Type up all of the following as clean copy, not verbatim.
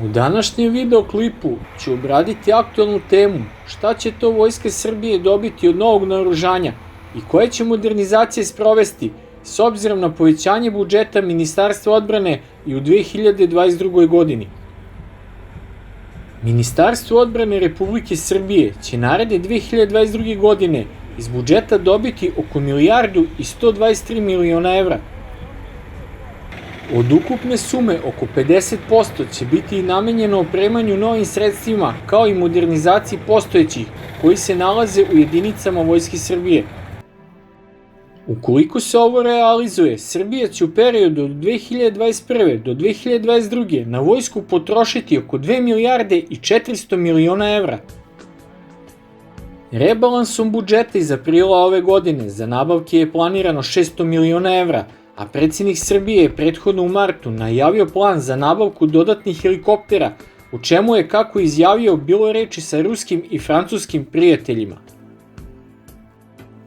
U današnjem videoklipu ću obraditi aktualnu temu šta će to Vojska Srbije dobiti od novog naoružanja i koje će modernizacije sprovesti s obzirom na povećanje budžeta Ministarstva odbrane i u 2022. godini. Ministarstvo odbrane Republike Srbije će naredne 2022. godine iz budžeta dobiti oko 1.123 miliona evra. Od ukupne sume oko 50% će biti namenjeno opremanju novim sredstvima kao i modernizaciji postojećih koji se nalaze u jedinicama Vojske Srbije. Ukoliko se ovo realizuje, Srbija će u periodu od 2021. do 2022. na vojsku potrošiti oko 2 milijarde i 400 miliona evra. Rebalansom budžeta iz aprila ove godine za nabavke je planirano 600 miliona evra, a predsjednik Srbije je prethodno u martu najavio plan za nabavku dodatnih helikoptera, u čemu je, kako izjavio, bilo reči sa ruskim i francuskim prijateljima.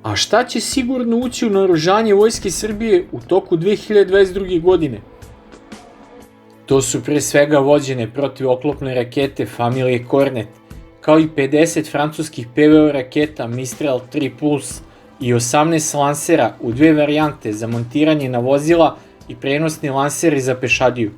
A šta će sigurno ući u naoružanje Vojske Srbije u toku 2022. godine? To su pre svega vođene protivoklopne rakete familije Kornet, kao i 50 francuskih PVO raketa Mistral 3+, i 18 lansera u dve varijante za montiranje na vozila i prenosni lanseri za pešadiju.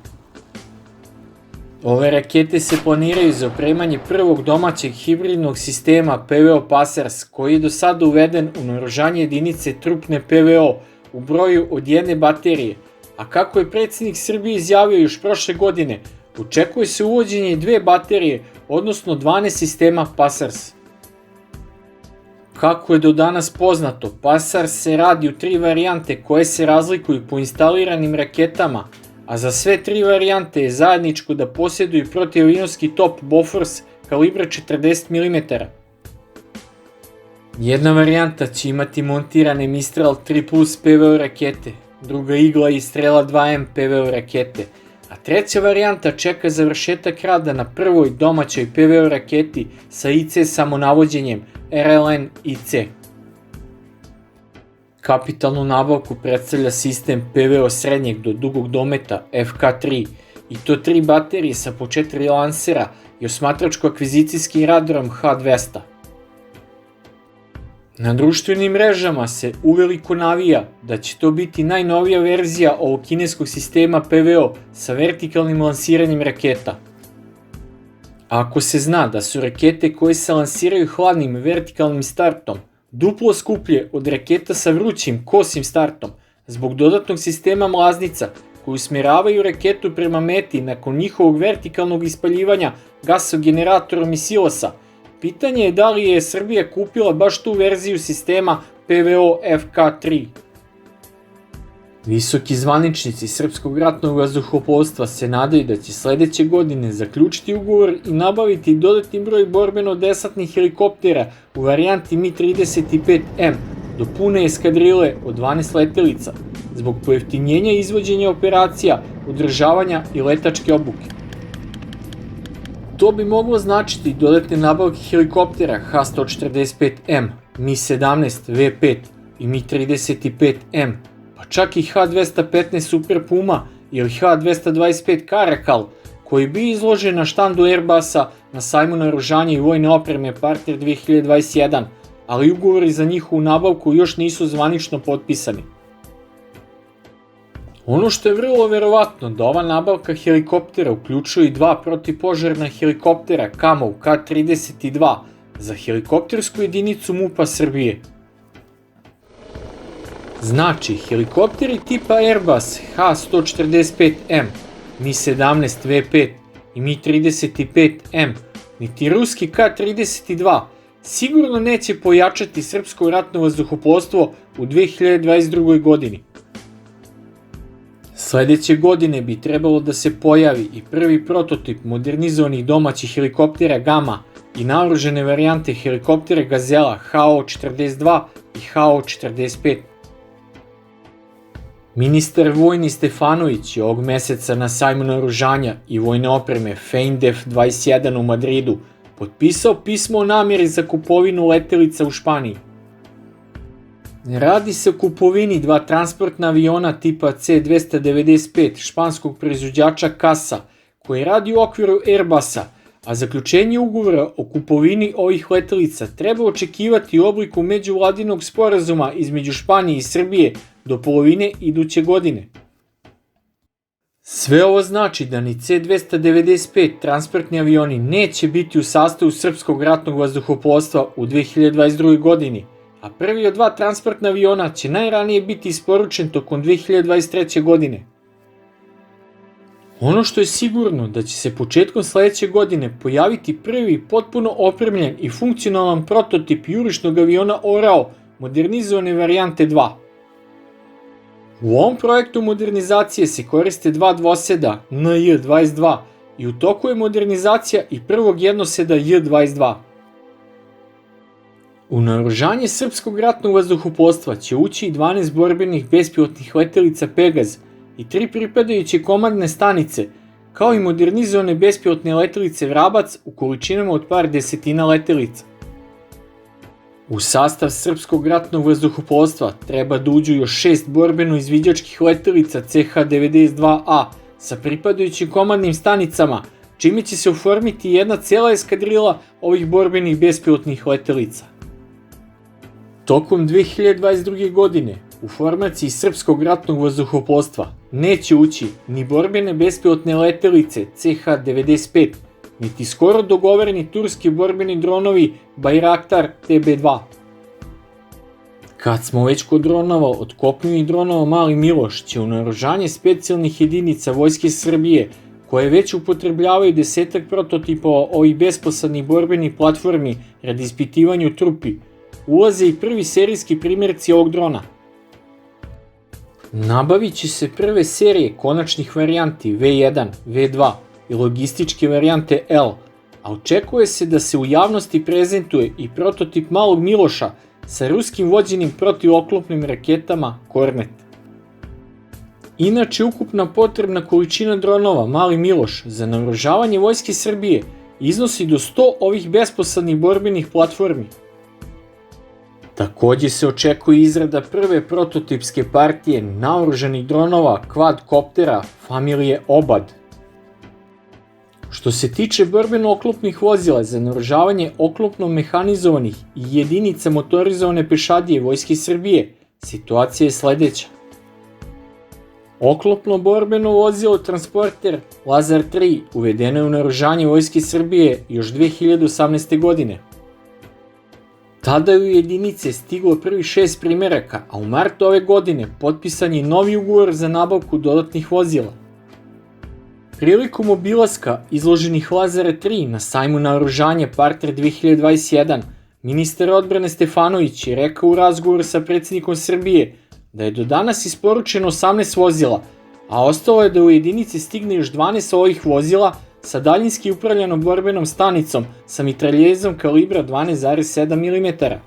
Ove rakete se planiraju za opremanje prvog domaćeg hibridnog sistema PVO Pasars, koji je do sada uveden u naoružanje jedinice trupne PVO u broju od jedne baterije, a kako je predsjednik Srbije izjavio još prošle godine, očekuje se uvođenje dve baterije, odnosno 12 sistema Pasars. Kako je do danas poznato, Pasars se radi u tri varijante koje se razlikuju po instaliranim raketama, a za sve tri varijante je zajedničko da posjeduju protivavionski top Bofors kalibra 40 mm. Jedna varijanta će imati montirane Mistral 3+ PVO rakete, druga Igla i Strela 2M PVO rakete, a treća varijanta čeka završetak rada na prvoj domaćoj PVO raketi sa IC samonavođenjem RLN-IC. Kapitalnu nabavku predstavlja sistem PVO srednjeg do dugog dometa FK3 i to 3 baterije sa po 4 lansera i osmatračko-akvizicijskim radarom H200. Na društvenim mrežama se uveliko navija da će to biti najnovija verzija ovog kineskog sistema PVO sa vertikalnim lansiranjem raketa. Ako se zna da su rakete koje se lansiraju hladnim vertikalnim startom duplo skuplje od raketa sa vrućim kosim startom zbog dodatnog sistema mlaznica koji usmjeravaju raketu prema meti nakon njihovog vertikalnog ispaljivanja gasogeneratorom i silosa, pitanje je da li je Srbija kupila baš tu verziju sistema PVO FK3. Visoki zvaničnici Srpskog ratnog vazduhoplovstva se nadaju da će sledeće godine zaključiti ugovor i nabaviti dodatni broj borbeno-desantnih helikoptera u varijanti Mi-35M do pune eskadrile od 12 letelica, zbog pojeftinjenja izvođenja operacija, održavanja i letačke obuke. To bi moglo značiti dodatne nabavke helikoptera H-145M, Mi-17 V5 i Mi-35M, pa čak i H-215 Super Puma ili H-225 Caracal, koji bi izložen na štandu Airbusa na sajmu naoružanja i vojne opreme Partner 2021, ali ugovori za njihovu nabavku još nisu zvanično potpisani. Ono što je vrlo verovatno da ova nabavka helikoptera uključuje i dva protivpožarna helikoptera Kamov K-32 za helikoptersku jedinicu MUP-a Srbije. Znači, helikopteri tipa Airbus H-145M, Mi-17 V5 i Mi-35M, niti ruski K-32 sigurno neće pojačati srpsko ratno vazduhoplovstvo u 2022. godini. Sledeće godine bi trebalo da se pojavi i prvi prototip modernizovanih domaćih helikoptera Gama i naoružane varijante helikoptera Gazela HO-42 i HO-45. Ministar vojni Stefanović je ovog meseca na sajmu naoružanja i vojne opreme FEINDEF 21 u Madridu potpisao pismo o namjeri za kupovinu letelica u Španiji. Radi se o kupovini dva transportna aviona tipa C-295 španskog proizvođača CASA, koji radi u okviru Airbusa, a zaključenje ugovora o kupovini ovih letelica treba očekivati u obliku međuvladinog sporazuma između Španije i Srbije do polovine iduće godine. Sve ovo znači da ni C-295 transportni avioni neće biti u sastavu srpskog ratnog vazduhoplovstva u 2022. godini, a prvi od dva transportna aviona će najranije biti isporučen tokom 2023. godine. Ono što je sigurno da će se početkom sledeće godine pojaviti prvi potpuno opremljen i funkcionalan prototip jurišnog aviona Orao modernizovane varijante 2. U ovom projektu modernizacije se koriste dva dvoseda NJ-22 i u toku je modernizacija i prvog jednoseda J-22. U naoružanje srpskog ratnog vazduhoplovstva će ući i 12 borbenih bespilotnih letelica Pegaz i 3 pripadajuće komandne stanice, kao i modernizovane bespilotne letelice Vrabac u količinama od par desetina letelica. U sastav srpskog ratnog vazduhoplovstva treba da uđu još 6 borbeno-izviđačkih letelica CH-92A sa pripadajućim komandnim stanicama, čime će se oformiti jedna cela eskadrila ovih borbenih bespilotnih letelica. Tokom 2022. godine u formaciji srpskog ratnog vazduhoplovstva neće ući ni borbene bespilotne letelice CH-95, niti skoro dogovoreni turski borbeni dronovi Bayraktar TB2. Kad smo već kod dronova, od kopnenih dronova Mali Miloš će u naoružanje specijalnih jedinica Vojske Srbije, koje već upotrebljavaju 10 prototipova ovih besposadnih borbenih platformi radi ispitivanja trupi, ulaze i prvi serijski primjerci ovog drona. Nabavit će se prve serije konačnih varijanti V1, V2 i logističke varijante L, a očekuje se da se u javnosti prezentuje i prototip Malog Miloša sa ruskim vođenim protivoklopnim raketama Kornet. Inače, ukupna potrebna količina dronova Mali Miloš za naoružavanje Vojske Srbije iznosi do 100 ovih besposadnih borbenih platformi. Takođe se očekuje izrada prve prototipske partije naoružanih dronova kvadkoptera familije Obad. Što se tiče borbeno-oklopnih vozila za naoružavanje oklopno mehanizovanih i jedinica motorizovane pešadije Vojske Srbije, situacija je sledeća. Oklopno borbeno vozilo transporter Lazar 3 uvedeno je u naoružanje Vojske Srbije još 2018. godine. Tada je u jedinice stiglo prvi 6 primeraka, a u martu ove godine potpisan je novi ugovor za nabavku dodatnih vozila. Prilikom obilaska izloženih Lazara 3 na sajmu naoružanja Partner 2021, ministar odbrane Stefanović je rekao u razgovoru sa predsjednikom Srbije da je do danas isporučeno 18 vozila, a ostalo je da u jedinici stigne još 12 ovih vozila sa daljinski upravljanom borbenom stanicom sa mitraljezom kalibra 12,7 mm.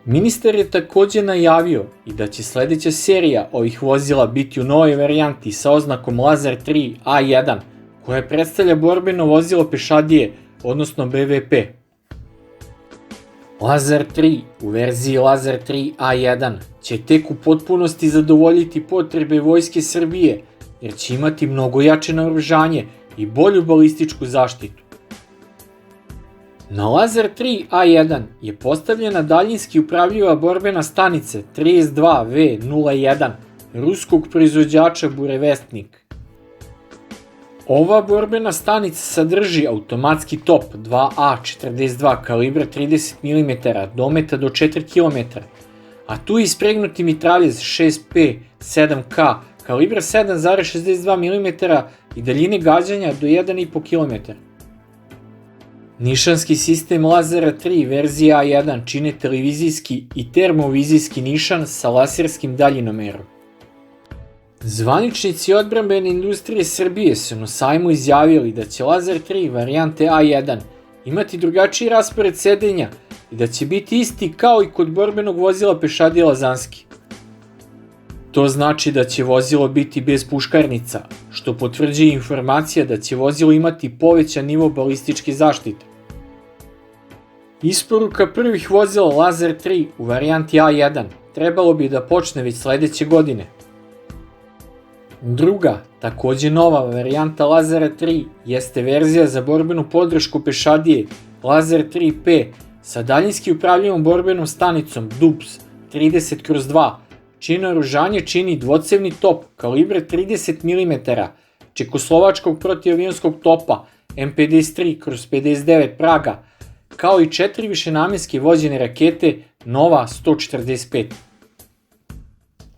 Ministar je takođe najavio i da će sledeća serija ovih vozila biti u novoj varijanti sa oznakom Lazar 3 A1, koja predstavlja borbeno vozilo pešadije, odnosno BVP. Lazar 3 u verziji Lazar 3 A1 će tek u potpunosti zadovoljiti potrebe Vojske Srbije, jer će imati mnogo jače naoružanje i bolju balističku zaštitu. Na Lazar 3 A1 je postavljena daljinski upravljiva borbena stanica 32V01 ruskog proizvođača Burevestnik. Ova borbena stanica sadrži automatski top 2A42 kalibra 30 mm dometa do 4 km, a tu je ispregnuti mitraljez 6P7K kalibra 7,62 mm i daljine gađanja do 1,5 km. Nišanski sistem Lazara 3 verzija A1 čine televizijski i termovizijski nišan sa laserskim daljinomerom. Zvaničnici odbrambene industrije Srbije su na sajmu izjavili da će Lazar 3 varijante A1 imati drugačiji raspored sedenja i da će biti isti kao i kod borbenog vozila pešadije Lazanski. To znači da će vozilo biti bez puškarnica, što potvrđuje informacija da će vozilo imati povećan nivo balističke zaštite. Isporuka prvih vozila Lazar 3 u varijanti A1 trebalo bi da počne već sledeće godine. Druga, takođe nova varijanta Lazera 3 jeste verzija za borbenu podršku pešadije Lazer 3P sa daljinski upravljivom borbenom stanicom DUBS 30/2, čije naoružanje čini dvocevni top kalibra 30 mm čekoslovačkog protivavionskog topa M53/59 Praga, kao i 4 višenamenske vođene rakete Nova 145.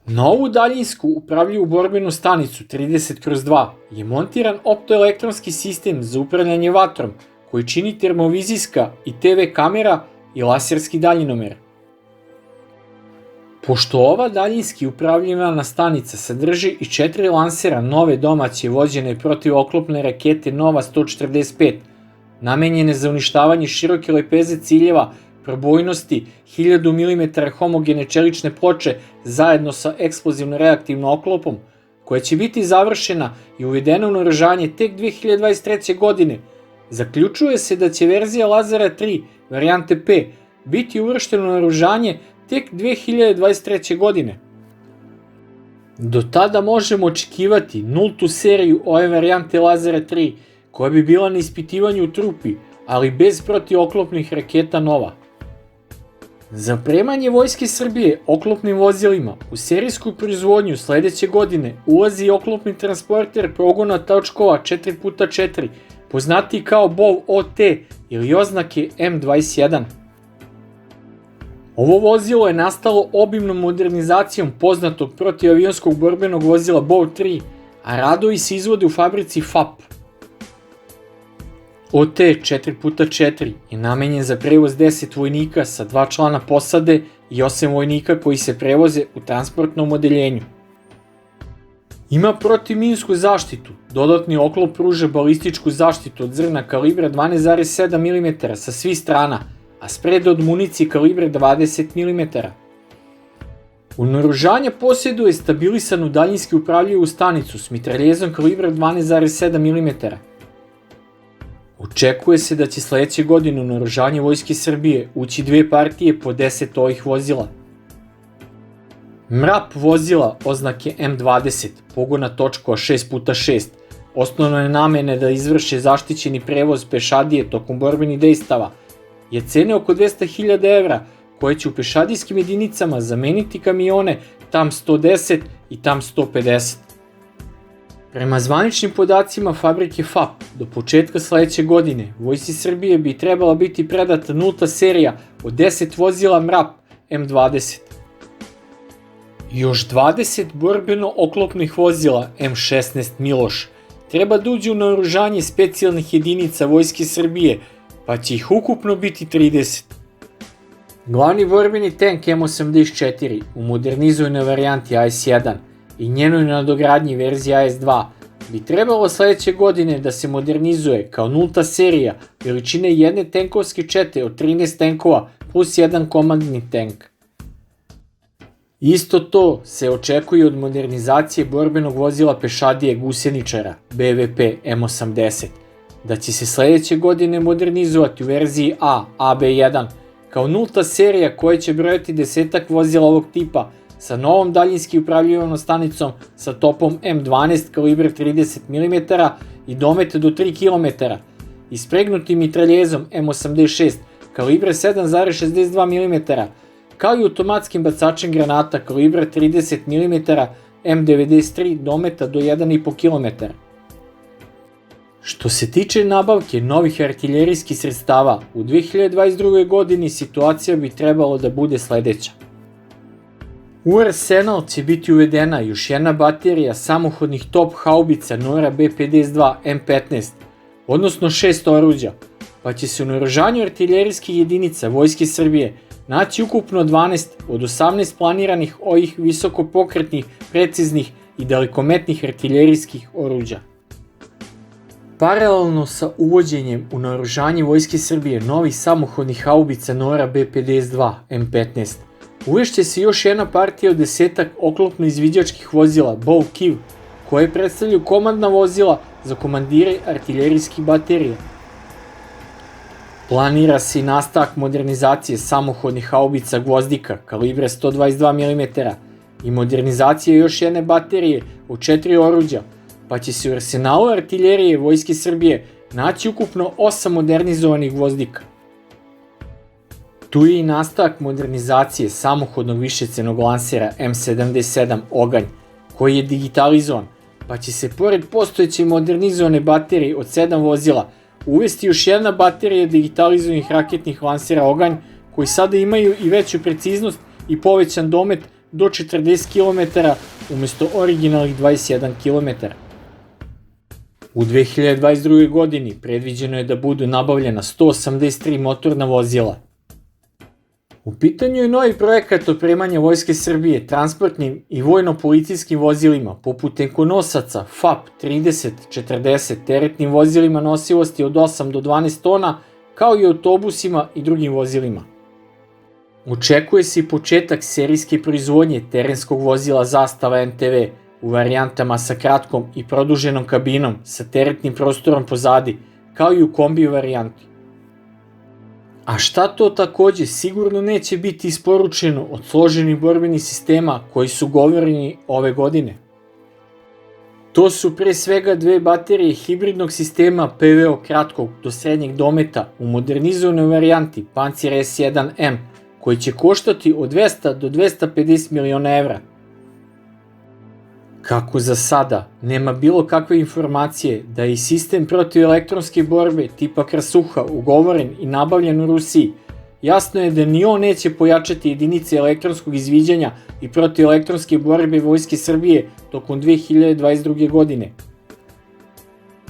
Na ovu daljinsku upravljivu borbenu stanicu 30/2 je montiran optoelektronski sistem za upravljanje vatrom koji čini termovizijska i TV kamera i laserski daljinomer. Pošto ova daljinski upravljivana stanica sadrži i 4 lansera nove domaće vođene protivoklopne rakete Nova 145, namenjene za uništavanje široke lepeze ciljeva probojnosti 1000 mm homogene čelične ploče zajedno sa eksplozivno-reaktivnom oklopom, koja će biti završena i uvedena u naoružanje tek 2023. godine, zaključuje se da će verzija Lazera 3 varijante P biti uvrštena u naoružanje tek 2023. godine. Do tada možemo očekivati nultu seriju ove varijante Lazera 3, koja bi bila na ispitivanju u trupi, ali bez protioklopnih raketa Nova. Za opremanje Vojske Srbije oklopnim vozilima u serijsku proizvodnju sledeće godine ulazi i oklopni transporter pogona točkova 4x4, poznatiji kao BOV OT ili oznake M21. Ovo vozilo je nastalo obimnom modernizacijom poznatog protivavionskog borbenog vozila BOV 3, a radovi se izvode u fabrici FAP. OT 4x4 je namenjen za prevoz 10 vojnika sa 2 člana posade i 8 vojnika koji se prevoze u transportnom odeljenju. Ima protivminsku zaštitu, dodatni oklop pruža balističku zaštitu od zrna kalibra 12,7 mm sa svih strana, a spred od municije kalibra 20 mm. U naoružanje posjeduje stabilisanu daljinski upravljivu stanicu s mitraljezom kalibra 12,7 mm. Očekuje se da će sledeće godine u naoružanje Vojske Srbije ući 2 partije po 10 ovih vozila. MRAP vozila oznake M20, pogona točkova 6x6, osnovno je namene da izvrše zaštićeni prevoz pešadije tokom borbenih dejstava, je cene oko 200.000 evra, koje će u pešadijskim jedinicama zameniti kamione TAM 110 i TAM 150. Prema zvaničnim podacima fabrike FAP, do početka sledeće godine Vojsci Srbije bi trebala biti predata nulta serija od 10 vozila MRAP M20. Još 20 borbeno-oklopnih vozila M16 Miloš treba da uđe u naoružanje specijalnih jedinica Vojske Srbije, pa će ih ukupno biti 30. Glavni borbeni tank M84 u modernizovanoj varijanti AS1 i njenoj nadogradnji verziji AS2 bi trebalo sledeće godine da se modernizuje kao nulta serija veličine jedne tenkovske čete od 13 tenkova plus jedan komandni tank. Isto to se očekuje od modernizacije borbenog vozila pešadije gusjeničara BVP M80, da će se sledeće godine modernizovati u verziji A, AB1, kao nulta serija koja će brojati 10 vozila ovog tipa sa novom daljinski upravljivanom stanicom sa topom M12 kalibra 30 mm i dometa do 3 km i spregnutim mitraljezom M86 kalibra 7,62 mm, kao i automatskim bacačem granata kalibra 30 mm M93 dometa do 1,5 km. Što se tiče nabavke novih artiljerijskih sredstava, u 2022. godini situacija bi trebalo da bude sledeća. U arsenal će biti uvedena još jedna baterija samohodnih top haubica Nora B52 M15, odnosno 6 oruđa, pa će se u naoružanju artiljerijskih jedinica Vojske Srbije naći ukupno 12 od 18 planiranih ovih visokopokretnih, preciznih i dalekometnih artiljerijskih oruđa. Paralelno sa uvođenjem u naoružanje Vojske Srbije novih samohodnih haubica Nora B52 M15, uvešće se još jedna partija od 10 oklopno-izviđačkih vozila BOV KIV, koje predstavljaju komandna vozila za komandire artiljerijskih baterija. Planira se i nastavak modernizacije samohodnih haubica Gvozdika kalibra 122 mm, i modernizacija još jedne baterije od 4 oruđa, pa će se u arsenalu artiljerije Vojske Srbije naći ukupno 8 modernizovanih gvozdika. Tu je i nastavak modernizacije samohodnog višecenog lansera M77 Oganj, koji je digitalizovan, pa će se pored postojeće modernizovane baterije od 7 vozila uvesti još jedna baterija digitalizovanih raketnih lansera Oganj, koji sada imaju i veću preciznost i povećan domet do 40 km umesto originalnih 21 km. U 2022. godini predviđeno je da budu nabavljena 183 motorna vozila. U pitanju je novi projekat opremanja Vojske Srbije transportnim i vojno-policijskim vozilima, poput tenkonosaca FAP 30-40, teretnim vozilima nosivosti od 8 do 12 tona, kao i autobusima i drugim vozilima. Očekuje se i početak serijske proizvodnje terenskog vozila Zastava NTV u varijantama sa kratkom i produženom kabinom sa teretnim prostorom pozadi, kao i u kombi varijanti. A šta to takođe sigurno neće biti isporučeno od složenih borbenih sistema koji su govoreni ove godine? To su pre svega dve baterije hibridnog sistema PVO kratkog do srednjeg dometa u modernizovanoj varijanti Pancir S1M, koji će koštati od 200 do 250 miliona evra. Kako za sada nema bilo kakve informacije da je i sistem protivelektronske borbe tipa Krasuha ugovoren i nabavljen u Rusiji, jasno je da ni on neće pojačati jedinice elektronskog izviđanja i protivelektronske borbe Vojske Srbije tokom 2022. godine.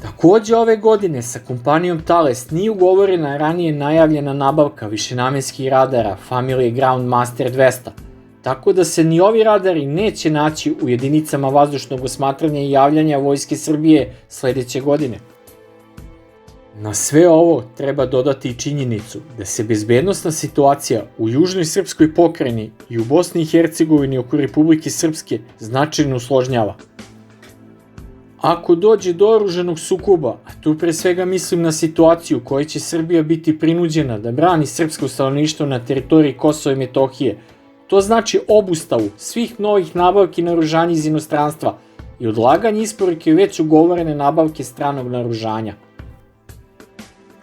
Takođe ove godine sa kompanijom Thales nije ugovorena ranije najavljena nabavka višenamenskih radara familije Groundmaster 200, tako da se ni ovi radari neće naći u jedinicama vazdušnog osmatranja i javljanja Vojske Srbije sledeće godine. Na sve ovo treba dodati i činjenicu da se bezbednosna situacija u južnoj srpskoj pokrajini i u Bosni i Hercegovini oko Republike Srpske značajno usložnjava. Ako dođe do oružanog sukoba, a tu pre svega mislim na situaciju u kojoj će Srbija biti prinuđena da brani srpsko stanovništvo na teritoriji Kosova i Metohije, to znači obustavu svih novih nabavki naoružanja iz inostranstva i odlaganje isporuke već ugovorene nabavke stranog naoružanja.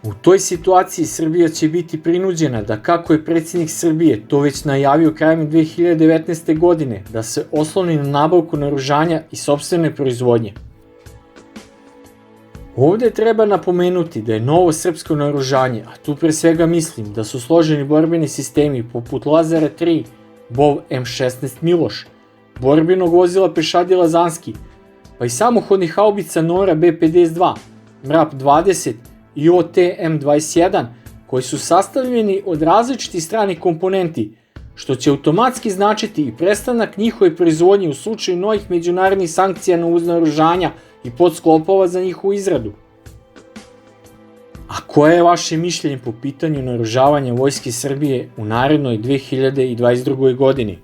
U toj situaciji Srbija će biti prinuđena da, kako je predsjednik Srbije to već najavio krajem 2019. godine, da se osloni na nabavku naoružanja i sopstvene proizvodnje. Ovde treba napomenuti da je novo srpsko naoružanje, a tu pre svega mislim da su složeni borbeni sistemi poput Lazara 3, BOV M16 Miloš, borbenog vozila pešadila Zanski, pa i samohodnih haubica Nora B52, MRAP 20 i OT M21, koji su sastavljeni od različitih stranih komponenti, što će automatski značiti i prestanak njihove proizvodnje u slučaju novih međunarodnih sankcija na uvoz naoružanja i podsklopova za njihovu izradu. A koje je vaše mišljenje po pitanju naoružavanja Vojske Srbije u narednoj 2022. godini?